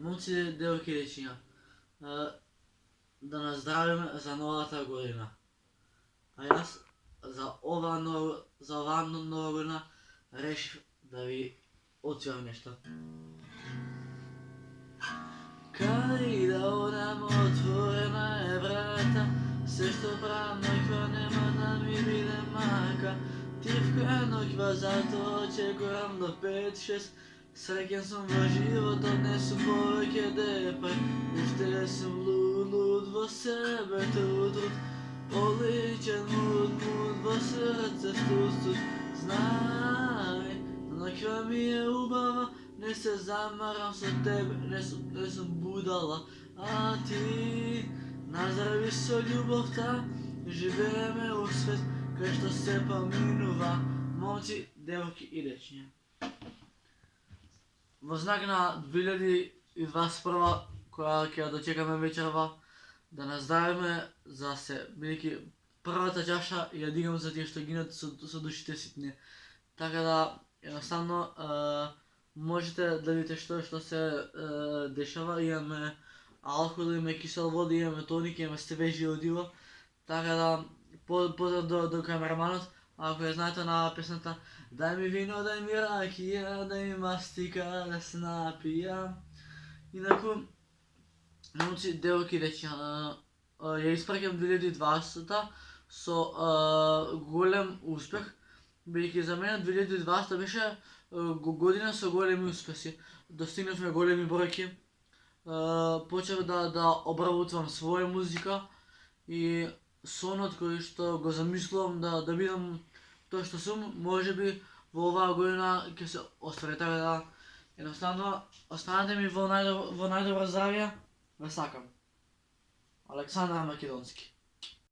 Momci, devojke, dečija, da nazdravim za novата година. А јас за оваа нова година решив да ви отсвирам нешто. Каде и да одам, отворена е врата, се што правам ноќва нема да ми биде мака. Тивка ноќва, затоа очекувам до 5-6. Среќен сум во животот, не сум повеќе депе. Уште сум луд во себе, труд, оличен муд во срце, студ. Знај, ноќва ми е убава, не се замарам со тебе, не сум будала. А ти, наздрави со љубовта, живееме у свет кај што се поминува. Момци, девојки и дечиња. Во знак на 2021 која ќе ја дочекаме вечерва, да наздравиме за се, бидејќи првата чаша ја дигам за тие што гинат со душите ситни. Така да, едноставно, можете да видите што се дешава. Имаме алкохол, имаме кисел вода, имаме тоник, имаме свежи одиво. Така да, поздрав до камераманот. Ако ја знаете на песната "Дај ми вино, дај ми ракија, дај ми мастика да се напијам". Инаку, момци, девојки, дечиња, ја испраќам 2020 со голем успех, бидејќи за мене 2020 беше година со големи успеси. Достигнавме големи бројки, почнав да обработвам своја музика и сонот кој што го замислувам да бидам тоа што сум, можеби во оваа година ќе се оствари. Така да, едноставно, останете ми во најдобро здравје, ве сакам. Александар Македонски.